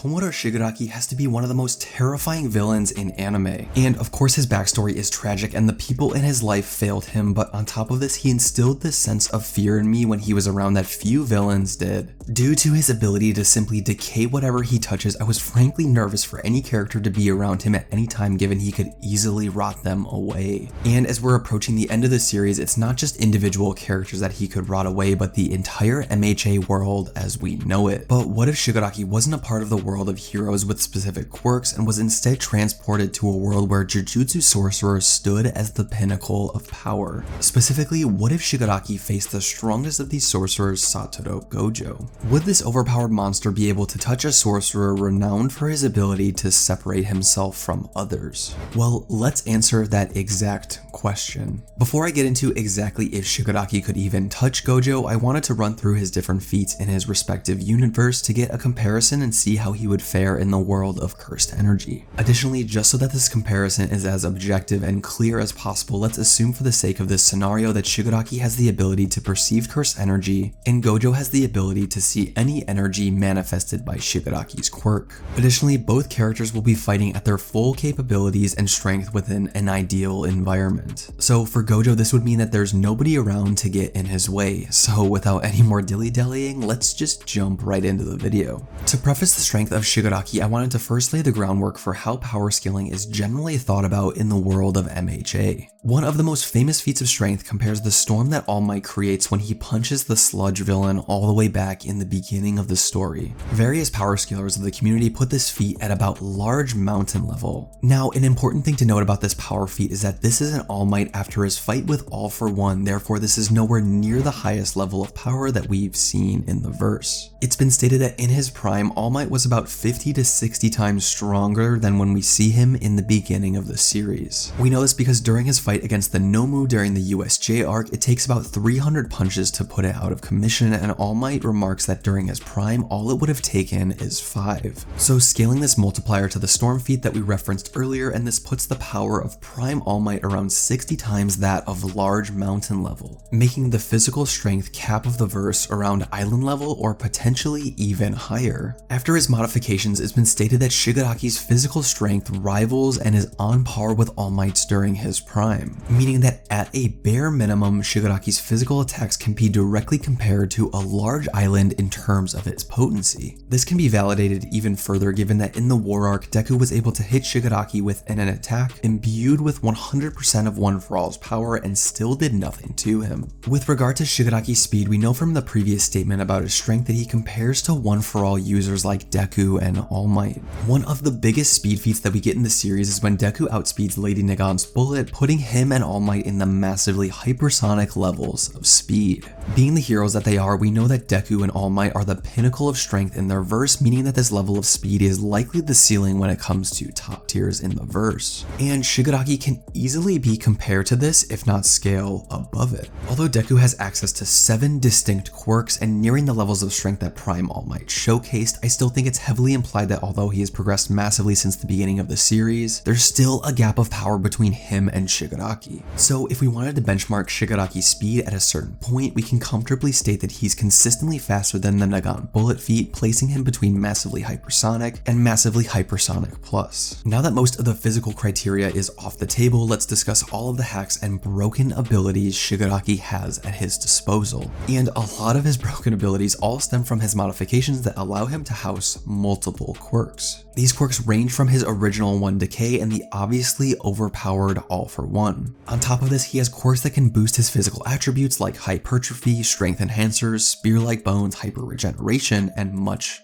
Tomura Shigaraki has to be one of the most terrifying villains in anime. And of course his backstory is tragic and the people in his life failed him, but on top of this he instilled this sense of fear in me when he was around that few villains did. Due to his ability to simply decay whatever he touches, I was frankly nervous for any character to be around him at any time given he could easily rot them away. And as we're approaching the end of the series, it's not just individual characters that he could rot away, but the entire MHA world as we know it. But what if Shigaraki wasn't a part of the world of heroes with specific quirks and was instead transported to a world where Jujutsu sorcerers stood as the pinnacle of power? Specifically, what if Shigaraki faced the strongest of these sorcerers, Satoru Gojo? Would this overpowered monster be able to touch a sorcerer renowned for his ability to separate himself from others? Well, let's answer that exact question. Before I get into exactly if Shigaraki could even touch Gojo, I wanted to run through his different feats in his respective universe to get a comparison and see how he would fare in the world of cursed energy. Additionally, just so that this comparison is as objective and clear as possible, let's assume for the sake of this scenario that Shigaraki has the ability to perceive cursed energy and Gojo has the ability to see any energy manifested by Shigaraki's quirk. Additionally, both characters will be fighting at their full capabilities and strength within an ideal environment. So for Gojo, this would mean that there's nobody around to get in his way. So without any more dilly-dallying, let's just jump right into the video. To preface the strength of Shigaraki, I wanted to first lay the groundwork for how power scaling is generally thought about in the world of MHA. One of the most famous feats of strength compares the storm that All Might creates when he punches the sludge villain all the way back in the beginning of the story. Various power scalers of the community put this feat at about large mountain level. Now, an important thing to note about this power feat is that this is an All Might after his fight with All for One, therefore this is nowhere near the highest level of power that we've seen in the verse. It's been stated that in his prime, All Might was about 50 to 60 times stronger than when we see him in the beginning of the series. We know this because during his fight against the Nomu during the USJ arc, it takes about 300 punches to put it out of commission, and All Might remarks that during his prime, all it would have taken is 5. So scaling this multiplier to the storm feat that we referenced earlier, and this puts the power of prime All Might around 60 times that of large mountain level, making the physical strength cap of the verse around island level or potentially even higher. After his modifications, it's been stated that Shigaraki's physical strength rivals and is on par with All Might's during his prime, meaning that at a bare minimum, Shigaraki's physical attacks can be directly compared to a large island in terms of its potency. This can be validated even further given that in the war arc, Deku was able to hit Shigaraki with an attack imbued with 100% of One For All's power and still did nothing to him. With regard to Shigaraki's speed, we know from the previous statement about his strength that he compares to One For All users like Deku and All Might. One of the biggest speed feats that we get in the series is when Deku outspeeds Lady Nagant's bullet, putting him and All Might in the massively hypersonic levels of speed. Being the heroes that they are, we know that Deku and All Might are the pinnacle of strength in their verse, meaning that this level of speed is likely the ceiling when it comes to top tiers in the verse. And Shigaraki can easily be compared to this, if not scale above it. Although Deku has access to 7 distinct quirks and nearing the levels of strength that Prime All Might showcased, I still think it's heavily implied that although he has progressed massively since the beginning of the series, there's still a gap of power between him and Shigaraki. So if we wanted to benchmark Shigaraki's speed at a certain point, we can comfortably state that he's consistently faster than the Nagant bullet feat, placing him between massively hypersonic and massively hypersonic plus. Now that most of the physical criteria is off the table, let's discuss all of the hacks and broken abilities Shigaraki has at his disposal. And a lot of his broken abilities all stem from his modifications that allow him to house multiple quirks. These quirks range from his original One Decay and the obviously overpowered All For One. On top of this, he has quirks that can boost his physical attributes like hypertrophy, strength enhancers, spear-like bones, hyper regeneration, and much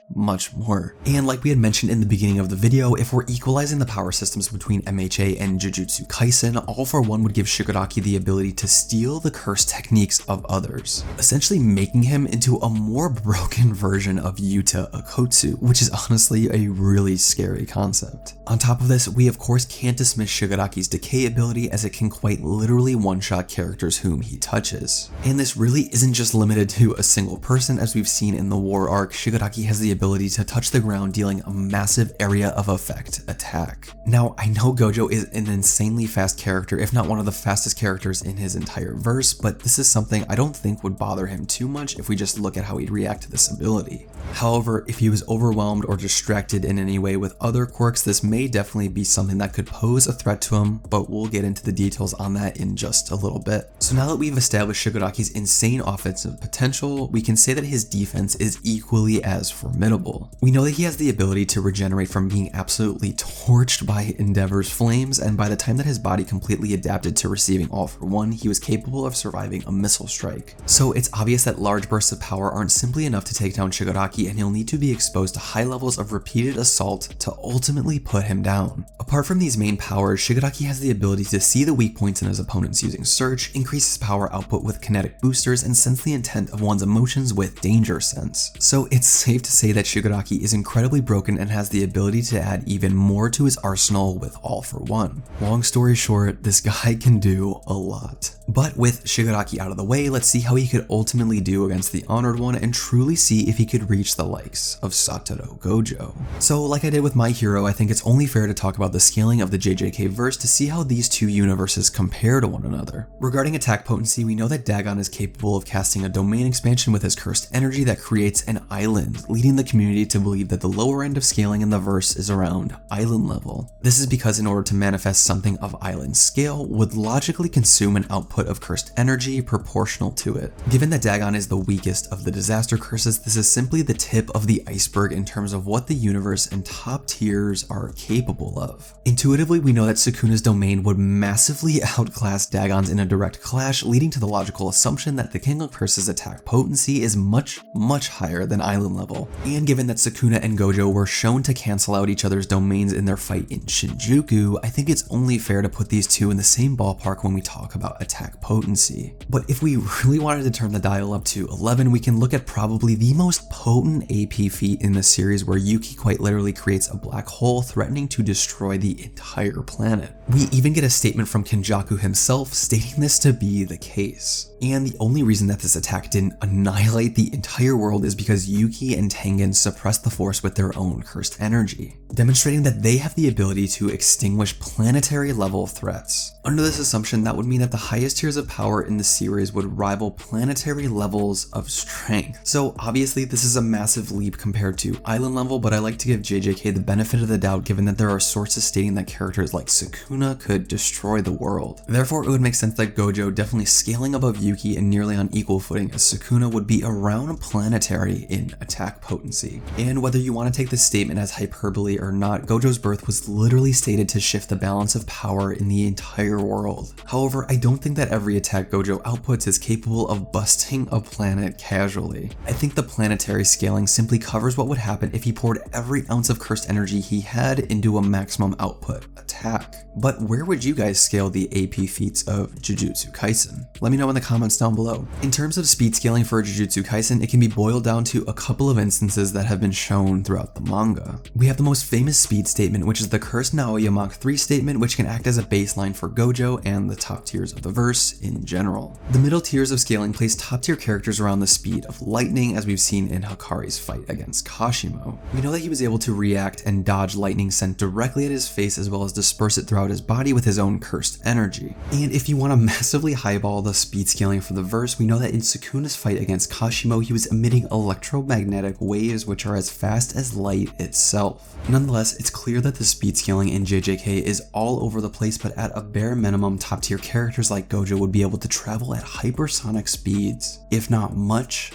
more. And like we had mentioned in the beginning of the video, if we're equalizing the power systems between MHA and Jujutsu Kaisen, All For One would give Shigaraki the ability to steal the curse techniques of others, essentially making him into a more broken version of Yuta Okkotsu, which is honestly a really scary concept. On top of this, we of course can't dismiss Shigaraki's decay ability, as it can quite literally one-shot characters whom he touches. And this really isn't just limited to a single person, as we've seen in the war arc. Shigaraki has the ability to touch the ground, dealing a massive area of effect attack. Now, I know Gojo is an insanely fast character, if not one of the fastest characters in his entire verse, but this is something I don't think would bother him too much if we just look at how he'd react to this ability. However, if he was overwhelmed overwhelmed or distracted in any way with other quirks, this may definitely be something that could pose a threat to him, but we'll get into the details on that in just a little bit. So now that we've established Shigaraki's insane offensive potential, we can say that his defense is equally as formidable. We know that he has the ability to regenerate from being absolutely torched by Endeavor's flames, and by the time that his body completely adapted to receiving All for One, he was capable of surviving a missile strike. So it's obvious that large bursts of power aren't simply enough to take down Shigaraki, and he'll need to be exposed to high levels of repeated assault to ultimately put him down. Apart from these main powers, Shigaraki has the ability to see the weak points in his opponents using Search, increase his power output with kinetic boosters, and sense the intent of one's emotions with Danger Sense. So it's safe to say that Shigaraki is incredibly broken and has the ability to add even more to his arsenal with All for One. Long story short, this guy can do a lot. But with Shigaraki out of the way, let's see how he could ultimately do against the Honored One and truly see if he could reach the likes of Satoru Gojo. So like I did with My Hero, I think it's only fair to talk about the scaling of the JJK verse to see how these two universes compare to one another. Regarding attack potency, we know that Dagon is capable of casting a domain expansion with his cursed energy that creates an island, leading the community to believe that the lower end of scaling in the verse is around island level. This is because in order to manifest something of island scale would logically consume an output of cursed energy proportional to it. Given that Dagon is the weakest of the disaster curses, this is simply the tip of the iceberg in terms of what the universe and top tiers are capable of. Intuitively, we know that Sukuna's domain would massively outclass Dagon's in a direct clash, leading to the logical assumption that the King of Curses' attack potency is much higher than island level. And given that Sukuna and Gojo were shown to cancel out each other's domains in their fight in Shinjuku, I think it's only fair to put these two in the same ballpark when we talk about attack potency. But if we really wanted to turn the dial up to 11, we can look at probably the most potent AP feat in the series, where Yuki quite literally creates a black hole threatening to destroy the entire planet. We even get a statement from Kenjaku himself stating this to be the case. And the only reason that this attack didn't annihilate the entire world is because Yuki and Tengen suppressed the force with their own cursed energy, demonstrating that they have the ability to extinguish planetary level threats. Under this assumption, that would mean that the highest tiers of power in the series would rival planetary levels of strength. So obviously this is a massive leap compared to island level, but I like to give JJK the benefit of the doubt given that there are sources stating that characters like Sukuna could destroy the world. Therefore, it would make sense that Gojo, definitely scaling above Yuki and nearly on equal footing as Sukuna, would be around planetary in attack potency. And whether you want to take this statement as hyperbole or not, Gojo's birth was literally stated to shift the balance of power in the entire world. However, I don't think that every attack Gojo outputs is capable of busting a planet casually. I think the planetary scaling simply covers what would happen if he poured every ounce of cursed energy he had into a maximum output attack. But where would you guys scale the AP feats of Jujutsu Kaisen? Let me know in the comments down below. In terms of speed scaling for Jujutsu Kaisen, it can be boiled down to a couple of instances that have been shown throughout the manga. We have the most famous speed statement, which is the Cursed Naoya Mach 3 statement, which can act as a baseline for Gojo and the top tiers of the verse in general. The middle tiers of scaling place top tier characters around the speed of lightning, as we've seen in Hakari's fight against Kashimo. We know that he was able to react and dodge lightning sent directly at his face, as well as disperse it throughout his body with his own cursed energy. And if you want to massively highball the speed scaling for the verse, we know that in Sukuna's fight against Kashimo, he was emitting electromagnetic waves which are as fast as light itself. Nonetheless, it's clear that the speed scaling in JJK is all over the place, but at a bare minimum, top tier characters like Gojo would be able to travel at hypersonic speeds, if not much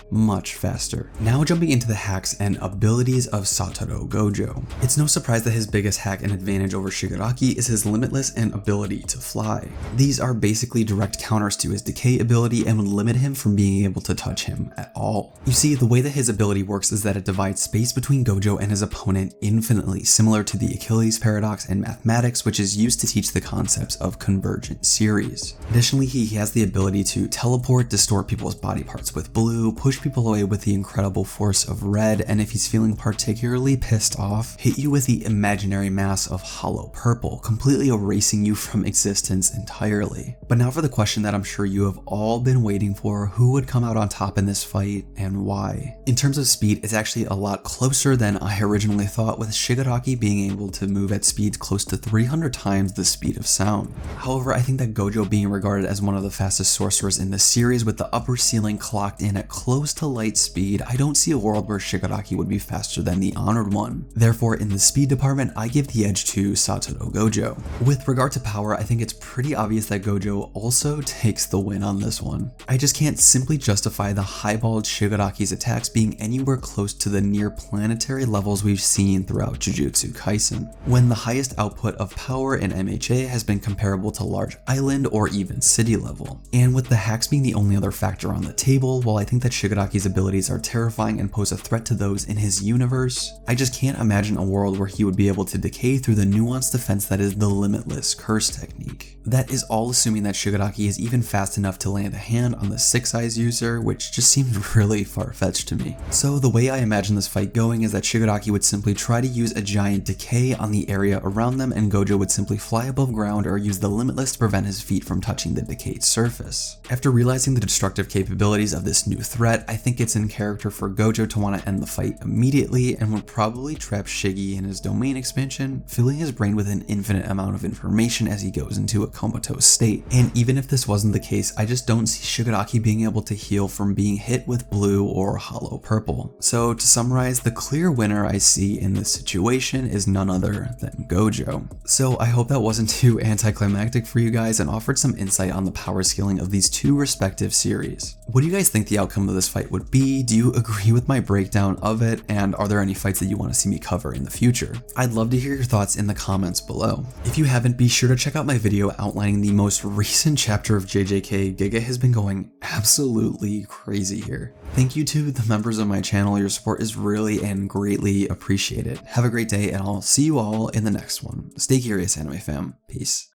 faster. Now jumping into the hacks and abilities of Satoru Gojo. It's no surprise that his biggest hack and advantage over Shigaraki is his limitless and ability to fly. These are basically direct counters to his decay ability and would limit him from being able to touch him at all. You see, the way that his ability works is that it divides space between Gojo and his opponent infinitely, similar to the Achilles paradox in mathematics, which is used to teach the concepts of convergent series. Additionally, he has the ability to teleport, distort people's body parts with blue, push people away with the incredible force of red, and if he's feeling particularly pissed off, hit you with the imaginary mass of hollow purple, completely erasing you from existence entirely. But now for the question that I'm sure you have all been waiting for: who would come out on top in this fight and why? In terms of speed, it's actually a lot closer than I originally thought, with Shigaraki being able to move at speeds close to 300 times the speed of sound. However, I think that Gojo being regarded as one of the fastest sorcerers in the series, with the upper ceiling clocked in at close to light speed, I don't see a world where Shigaraki would be faster faster than the honored one. Therefore, in the speed department, I give the edge to Satoru Gojo. With regard to power, I think it's pretty obvious that Gojo also takes the win on this one. I just can't simply justify the highballed Shigaraki's attacks being anywhere close to the near planetary levels we've seen throughout Jujutsu Kaisen, when the highest output of power in MHA has been comparable to large island or even city level. And with the hacks being the only other factor on the table, while I think that Shigaraki's abilities are terrifying and pose a threat to those in his universe, I just can't imagine a world where he would be able to decay through the nuanced defense that is the limitless curse technique. That is all assuming that Shigaraki is even fast enough to land a hand on the Six Eyes user, which just seems really far-fetched to me. So the way I imagine this fight going is that Shigaraki would simply try to use a giant decay on the area around them, and Gojo would simply fly above ground or use the limitless to prevent his feet from touching the decayed surface. After realizing the destructive capabilities of this new threat, I think it's in character for Gojo to want to end the fight immediately and would probably trap Shiggy in his domain expansion, filling his brain with an infinite amount of information as he goes into a comatose state. And even if this wasn't the case, I just don't see Shigaraki being able to heal from being hit with blue or hollow purple. So to summarize, the clear winner I see in this situation is none other than Gojo. So I hope that wasn't too anticlimactic for you guys and offered some insight on the power scaling of these two respective series. What do you guys think the outcome of this fight would be? Do you agree with my breakdown of it? And are there any fights that you want to see me cover in the future? I'd love to hear your thoughts in the comments below. If you haven't, be sure to check out my video outlining the most recent chapter of JJK. Giga has been going absolutely crazy here. Thank you to the members of my channel. Your support is really and greatly appreciated. Have a great day, and I'll see you all in the next one. Stay curious, anime fam. Peace.